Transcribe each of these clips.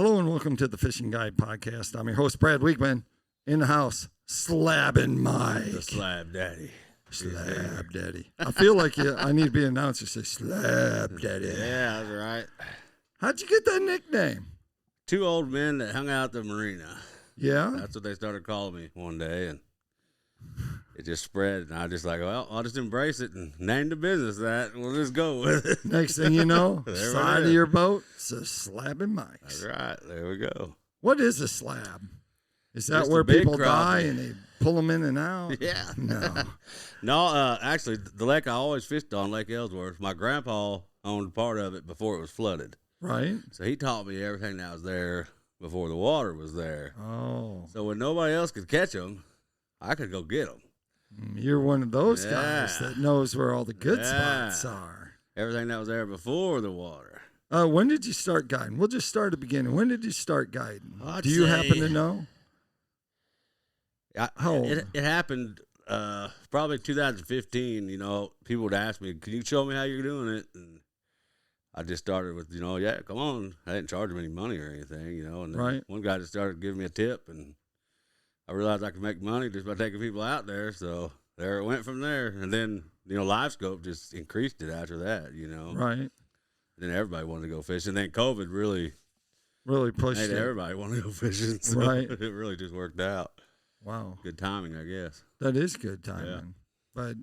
Hello and welcome to the Fishing Guide Podcast. I'm your host, Brad Wiegmann. In the house, Slabbin Mike. The Slab Daddy. Slab Daddy. I feel like I need to be an announcer. Say Slab Daddy. Yeah, that's right. How'd you get that nickname? Two old men that hung out at the marina. Yeah? That's what they started calling me one day, and it just spread. And I just like, well, I'll just embrace it and name the business that. And we'll just go with it. Next thing you know, There side it of is. your boat says Slabbin Mike's. That's right. There we go. What is a slab? Is that Just a where big people die crappie. and they pull them in and out? Yeah. No. No, actually, the lake I always fished on, Lake Ellsworth, my grandpa owned part of it before it was flooded. Right? So he taught me everything that was there before the water was there. Oh. So when nobody else could catch them, I could go get them. You're one of those guys Yeah. that knows where all the good Yeah. spots are. Everything that was there before the water. When did you start guiding? We'll just start at the beginning. When did you start guiding? I'd Do you happen say- to know? How old? It happened probably 2015. You know, people would ask me, "Can you show me how you're doing it?" And I just started with, yeah, come on. I didn't charge them any money or anything, And then Right. one guy just started giving me a tip, and I realized I could make money just by taking people out there. So there it went from there. And then Live Scope just increased it after that. Right. Then everybody wanted to go fishing. And then COVID really Pushed made it. everybody want to go fishing. So Right. it really just worked out. Wow. Good timing, I guess. That is good timing. But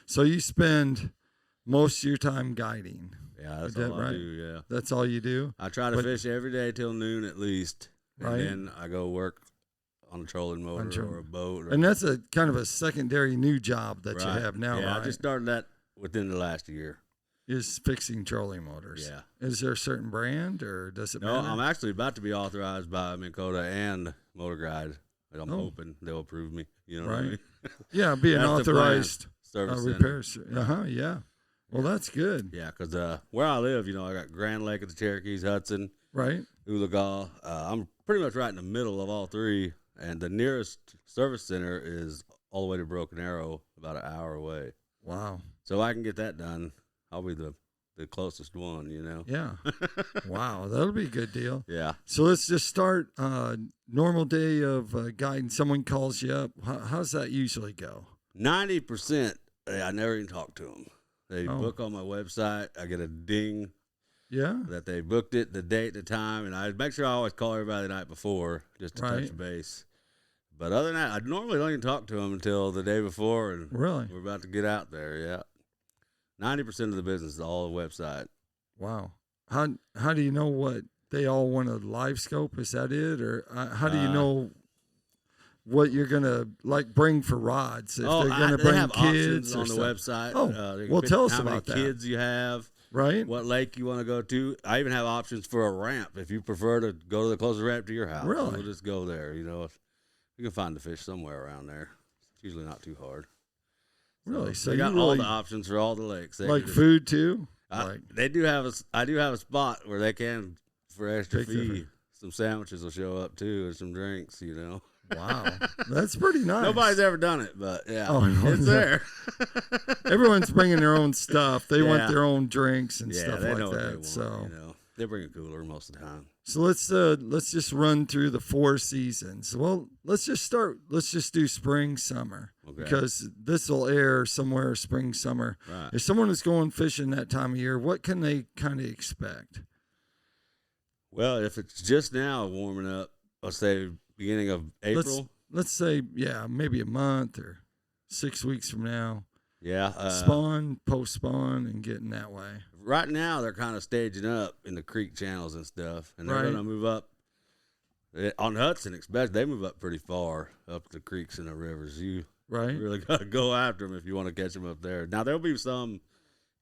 so you spend most of your time guiding. Yeah, that's Is that all I right? do, yeah. That's all you do? I try to But- fish every day till noon at least. And Right. then I go work on a trolling motor or a boat. Or, And that's a kind of a secondary new job that you right. have now, Yeah, right? I just started that within the last year. Is fixing trolling motors. Yeah. Is there a certain brand or does it No, matter? I'm actually about to be authorized by Minn Kota and Motor Guide. And I'm Oh. hoping they'll approve me. You know what I Right. mean? Yeah, be an That's the plan. authorized Service center. repair. Yeah. Well, that's good. Yeah, because where I live, I got Grand Lake of the Cherokees, Hudson, Right? Oolagaw. I'm pretty much right in the middle of all three, and the nearest service center is all the way to Broken Arrow, about an hour away. Wow. So I can get that done. I'll be the closest one, Yeah. Wow. That'll be a good deal. Yeah. So let's just start normal day of guiding. Someone calls you up. How's that usually go? 90%, I never even talk to them. They Oh. book on my website. I get a ding Yeah. that they booked it, the date, the time, and I make sure I always call everybody the night before just to Right. touch base. But other than that, I normally don't even talk to them until the day before, and Really? we're about to get out there. Yeah, 90% of the business is all the website. Wow. How do you know what they all want a live scope? Is that it, or how do you know what you're gonna bring for rods? If they're gonna they bring have kids options or on the stuff. website. Oh, they can well, pick tell us how about that. many kids you have, Right? what lake you want to go to. I even have options for a ramp if you prefer to go to the closest ramp to your house. Really? We'll just go there. You can find the fish somewhere around there. It's usually not too hard. Really? So they you got all really the options for all the lakes. They like can just- food too? They do have I do have a spot where they can, for extra Take the- fee, some sandwiches will show up too, and some drinks. Wow, that's pretty nice. Nobody's ever done it, but yeah, Oh, no, it's no. there. Everyone's bringing their own stuff. They want Yeah. their own drinks and Yeah, stuff they like know what they that. want. So, They bring a cooler most of the time. so let's just run through the 4 seasons. Well, let's just start. Let's just do spring, summer, Okay. because this will air somewhere spring, summer. Right. If someone is going fishing that time of year, what can they kind of expect? Well, if it's just now warming up, let's say beginning of April. Let's say, yeah, maybe a month or 6 weeks from now. Yeah. Spawn, post spawn, and getting that way. Right now, they're kind of staging up in the creek channels and stuff, and they're Right. going to move up. On Hudson, especially, they move up pretty far up the creeks and the rivers. You Right? really got to go after them if you want to catch them up there. Now, there'll be some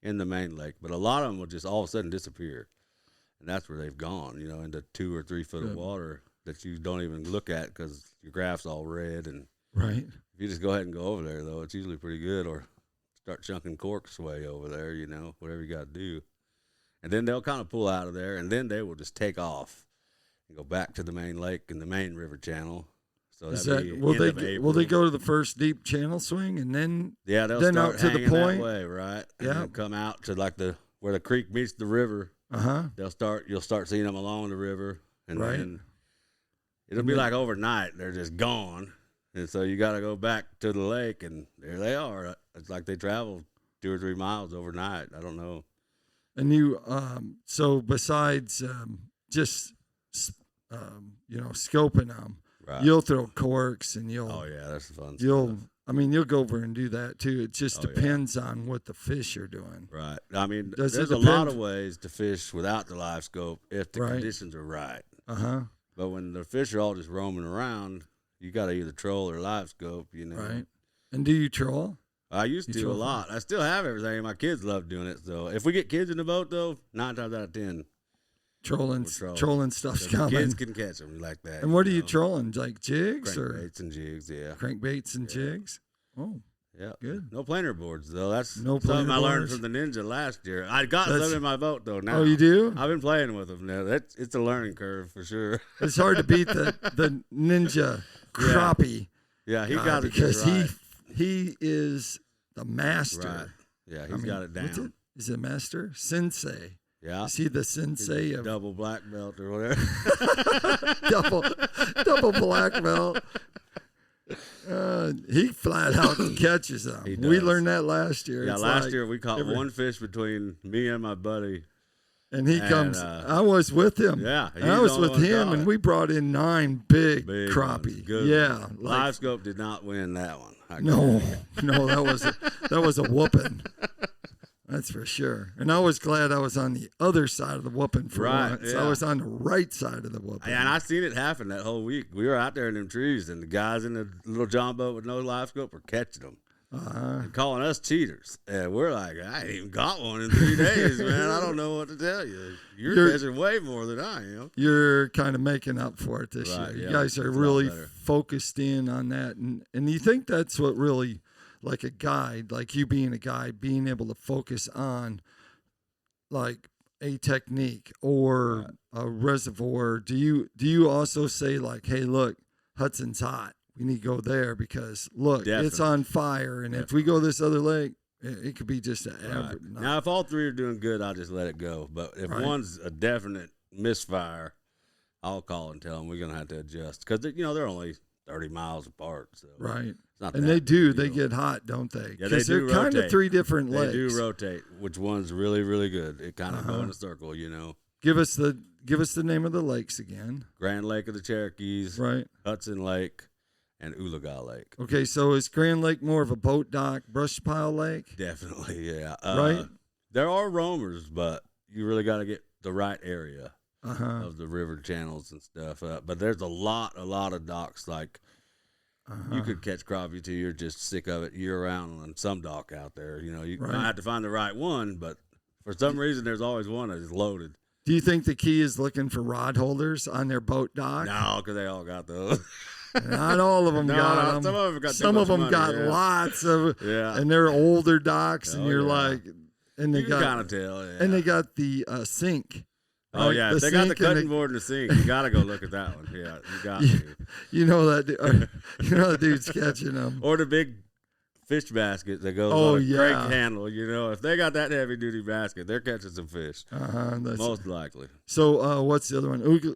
in the main lake, but a lot of them will just all of a sudden disappear. And that's where they've gone, into 2 or 3 foot of Good. water that you don't even look at because your graph's all red. And Right. if you just go ahead and go over there, though, it's usually pretty good. Or start chunking corks way over there, whatever you got to do. And then they'll kind of pull out of there, and then they will just take off and go back to the main lake and the main river channel. So Is that'd that be will end they of April. will they go to the first deep channel swing and then Yeah, they'll then start out to the hanging point? that way, right? And Yeah. then come out to where the creek meets the river. Uh-huh. You'll start seeing them along the river, and Right. then it'll be like overnight they're just gone, and so you got to go back to the lake, and there they are. It's like they traveled 2 or 3 miles overnight. I don't know. And you, so besides just, scoping them, Right. you'll throw corks and you'll. Oh yeah, that's the fun. You'll. Stuff. I mean, you'll go over and do that too. It just Oh, depends on what the fish are doing. Right. I mean, Does there's it a lot depend- of ways to fish without the live scope if the Right. conditions are right. Uh-huh. But when the fish are all just roaming around, you got to either troll or live scope, you know. Right. And do you troll? I used You to a troll? lot. I still have everything. My kids love doing it. So if we get kids in the boat, though, 9 times out of 10, Trolling stuff's the coming. kids can catch them like that. And what are you know. trolling? Like jigs or Crankbaits and jigs, yeah. crankbaits and jigs? Oh, Yeah. good. No planer boards, though. That's No something planer I learned boards? from the Ninja last year. I got That's- some in my boat, though, now. Oh, you do? I've been playing with them now. It's a learning curve for sure. It's hard to beat the Ninja Crappie Yeah, he guy got it because right. he is the master. Right. Yeah, I he's mean, got it what's down. Is it master? Sensei. Yeah. Is he the He's sensei a of double black belt or whatever. double black belt? He flat out catches them. He We does. learned that last year. Yeah, It's last like year we caught every- one fish between me and my buddy. And he and, comes. I was with him. Yeah, And I was with him, and we we brought in 9 big Big crappie. ones, good Yeah, ones. like- Live scope did not win that one. no, that was a whooping. That's for sure. And I was glad I was on the other side of the whooping for Right, once. yeah. I was on the right side of the whooping. And I seen it happen that whole week. We were out there in them trees, and the guys in the little John boat with no live scope were catching them and calling us cheaters. And we're like, I ain't even got one in 3 days, man. I don't know what to tell you. You're catching way more than I am. You're kind of making up for it this Right, year. yeah. You guys are It's a lot really better. focused in on that. And you think that's what really, like a guide, like you being a guide, being able to focus on like a technique or a reservoir. Do you also say like, hey, look, Hudson's hot. We need to go there because look, it's Definitely. on fire. And if we go this other lake, it could be just an Right. average. Now, if all 3 are doing good, I'll just let it go. But if Right. one's a definite misfire, I'll call and tell them we're going to have to adjust. Because, they're only 30 miles apart. So Right. it's not And that they do. big They a deal. get hot, don't they? Yeah, they Because they're do kind of rotate. 3 different They lakes. do rotate, which one's really, really good. It kind of go in a circle, Give us the name of the lakes again. Grand Lake of the Cherokees, Right. Hudson Lake, and Oologah Lake. Okay, so is Grand Lake more of a boat dock, brush pile lake? Definitely, yeah. Right? There are roamers, but you really got to get the right area Uh-huh. of the river channels and stuff. But there's a lot of docks. Like you could catch crappie till you're just sick of it year round on some dock out there. You Right. might have to find the right one, but for some reason, there's always one that is loaded. Do you think the key is looking for rod holders on their boat dock? No, because they all got those. Not all of them No, got them. some of 'em got too Some much of them money, got yeah. lots of, Yeah. and they're older docks, and Oh, you're yeah. like, and they You can got, kind of tell. Yeah. and they got the sink. Oh right? yeah, if they got the sink and cutting board and the sink. You gotta go look at that one. Yeah, you got Yeah. to. You know that, the dude's catching them. Or the big fish basket that goes Oh, on a yeah. crank handle. If they got that heavy duty basket, they're catching some fish. That's, Most likely. so what's the other one? Oologah.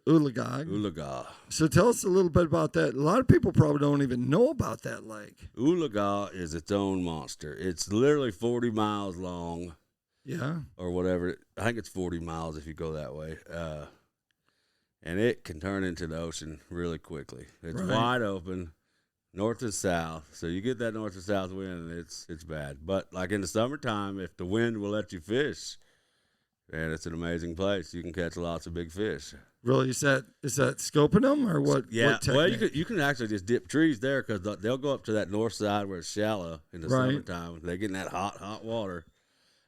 Oologah. So tell us a little bit about that. A lot of people probably don't even know about that lake. Oologah is its own monster. It's literally 40 miles long Yeah. or whatever. I think it's 40 miles if you go that way. And it can turn into the ocean really quickly. It's Right. wide open, north and south. So you get that north and south wind, and it's bad. But like in the summertime, if the wind will let you fish, man, it's an amazing place. You can catch lots of big fish. Really, is that scoping them or what? Yeah, What well, technique? you can actually just dip trees there because they'll go up to that north side where it's shallow in the Right. summertime. They get in that hot water,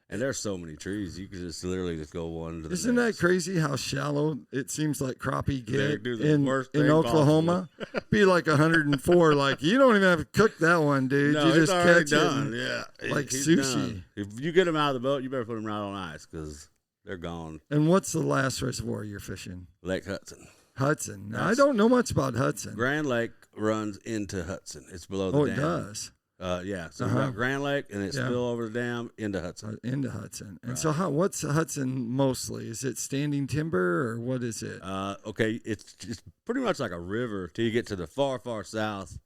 and there's so many trees you can just literally just go one to the Isn't next. that crazy how shallow it seems like crappie They get do the worst in thing Oklahoma? Be like 104. Like you don't even have to cook that one, dude. No, you it's just already catch done. it. Yeah, like he's sushi. done. If you get them out of the boat, you better put them right on ice because they're gone. And what's the last reservoir you're fishing? Lake Hudson. Hudson. Now, I That's- don't know much about Hudson. Grand Lake runs into Hudson. It's below the Oh, dam. it does. Yeah. So we got Grand Lake, and it spill over the dam into Hudson. Into Hudson. And so what's Hudson mostly? Is it standing timber or what is it? Okay, it's pretty much like a river till you get to the far, far south.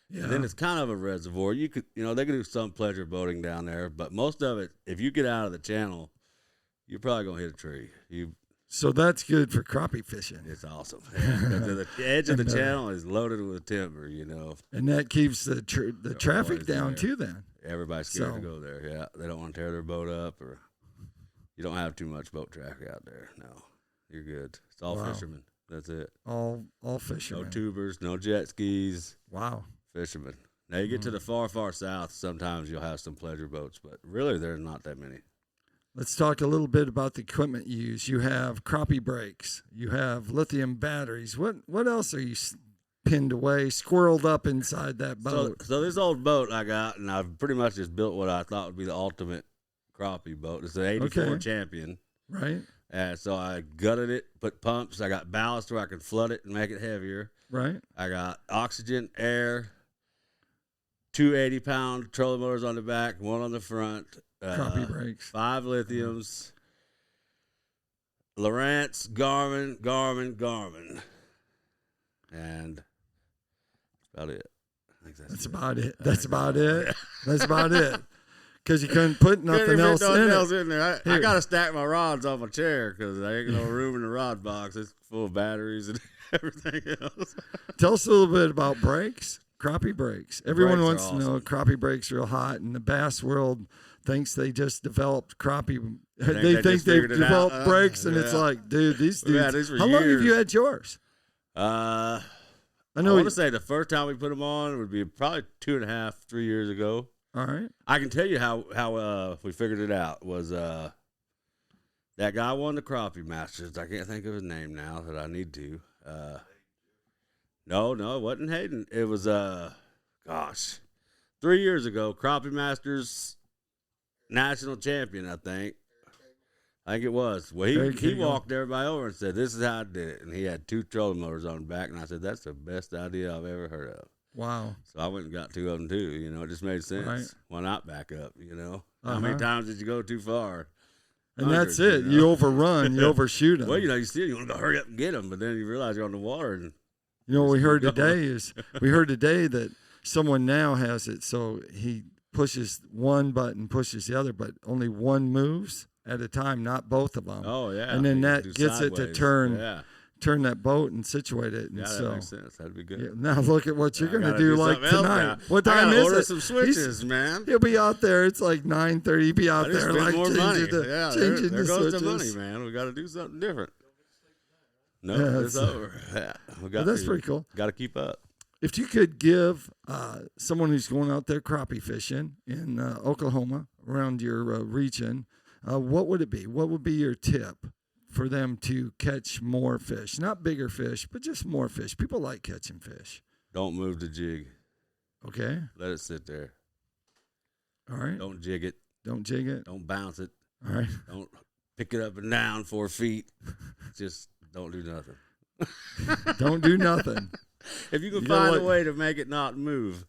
Yeah. And then it's kind of a reservoir. They could do some pleasure boating down there, but most of it, if you get out of the channel, you're probably going to hit a tree. So that's good for crappie fishing. It's awesome. Yeah, the edge of the channel is loaded with timber, And that keeps the traffic down there too then. Everybody's scared to go there, yeah. They don't want to tear their boat up, or you don't have too much boat traffic out there. No, you're good. It's all fishermen. That's it. All fishermen. No tubers, no jet skis. Wow. Fishermen. Now you get to the far, far south, sometimes you'll have some pleasure boats, but really there's not that many. Let's talk a little bit about the equipment you use. You have crappie brakes. You have lithium batteries. What else are you pinned away, squirreled up inside that boat? So this old boat I got, and I've pretty much just built what I thought would be the ultimate crappie boat. It's an 84 Champion. Right. And so I gutted it, put pumps. I got ballast where I can flood it and make it heavier. Right. I got oxygen, air, 2 80-pound trolling motors on the back, one on the front. Crappie brakes. 5 lithiums. Lowrance, Garmin. And that's about it. I think that's about it. That's about it. That's about it. Because you couldn't put nothing else in there. I got to stack my rods on my chair because there ain't no room in the rod box. It's full of batteries and everything else. Tell us a little bit about brakes. Crappie brakes. Everyone wants to know crappie brakes real hot, and the bass world thinks they just developed crappie. They think they've developed brakes, and it's like, dude, these dudes. How long have you had yours? I want to say the first time we put them on would be probably 2.5, 3 years ago. All right. I can tell you how we figured it out was that guy won the Crappie Masters. I can't think of his name now that I need to. No, it wasn't Hayden. It was 3 years ago, Crappie Masters national champion, I think it was. Well, he walked everybody over and said, "This is how I did it." And he had 2 trolling motors on the back, and I said, "That's the best idea I've ever heard of." Wow. So I went and got 2 of them too. It just made sense. Right. Why not back up? How many times did you go too far? And that's it. You overrun, you overshoot them. Well, you want to go hurry up and get them, but then you realize you're on the water. And what we heard today that someone now has it, so he pushes one button, pushes the other, but only one moves at a time, not both of them. Oh yeah. And then that gets sideways. It to turn that boat and situate it. And that makes sense. That'd be good. Yeah, now look at what you're going to do like tonight. What time is order it? Some switches, man. He'll be out there. It's like 9:30. He'll be out there like more money. Changing there the goes switches. the money, man. We got to do something different. No, it's over. That's pretty cool. Got to keep up. If you could give someone who's going out there crappie fishing in Oklahoma, around your region, what would it be? What would be your tip for them to catch more fish? Not bigger fish, but just more fish. People like catching fish. Don't move the jig. Okay. Let it sit there. All right. Don't jig it. Don't jig it. Don't bounce it. All right. Don't pick it up and down 4 feet. Just don't do nothing. Don't do nothing. If you can find a way to make it not move,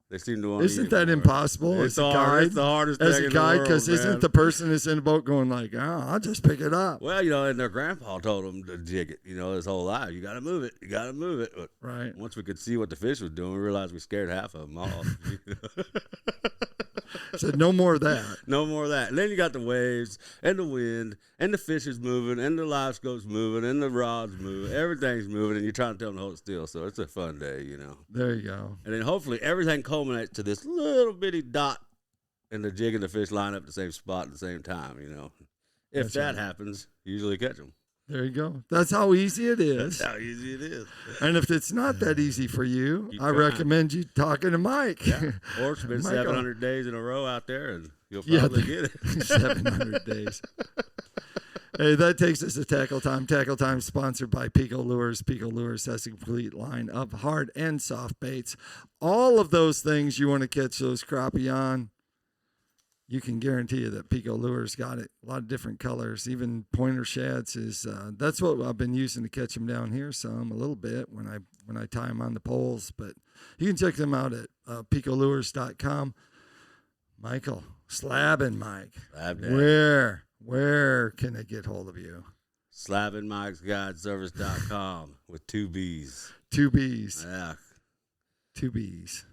they seem to want to. Isn't that impossible? It's the hardest thing as a guide, because isn't the person that's in the boat going like, I'll just pick it up? Well, and their grandpa told them to jig it, his whole life. You got to move it. You got to move it. But right. Once we could see what the fish was doing, we realized we scared half of them off. Said no more of that. No more of that. And then you got the waves and the wind and the fish is moving and the live scope's moving and the rod's moving. Everything's moving, and you're trying to tell them to hold still. So it's a fun day, There you go. And then hopefully everything culminates to this little bitty dot, and the jig and the fish line up at the same spot at the same time, If that happens, you usually catch them. There you go. That's how easy it is. That's how easy it is. And if it's not that easy for you, I recommend you talking to Mike. Yeah. Or spend 700 days in a row out there, and you'll probably get it. 700 days. Hey, that takes us to Tackle Time. Tackle Time sponsored by PICO Lures. PICO Lures has a complete line of hard and soft baits. All of those things you want to catch those crappie on, you can guarantee you that PICO Lures got it. A lot of different colors, even pointer shads is. That's what I've been using to catch them down here. Some a little bit when I tie them on the poles, but you can check them out at PICOLures.com. Michael, Slabbin Mike. Where can they get hold of you? SlabbinMikesGuideService.com with 2 B's. 2 B's. Yeah. 2 B's.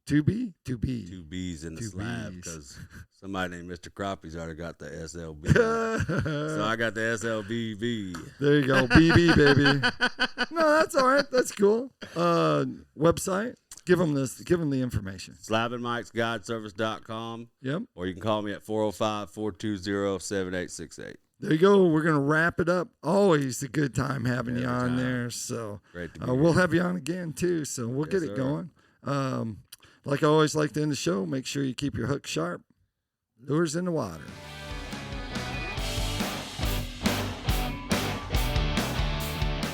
2 B? 2 B. 2 B's in the Two slab Bs. because somebody named Mr. Crappie's already got the SLB. So I got the SLBB. There you go. BB, baby. No, that's all right. That's cool. Website? Give them the information. SlabbinMikesGuideService.com. Yep. Or you can call me at 405-420-7868. There you go. We're going to wrap it up. Always a good time having you Every on time. there. So Great to be we'll here. have you on again, too. So we'll Yes, get it sir. going. Like I always like to end the show, make sure you keep your hook sharp. Lures in the water.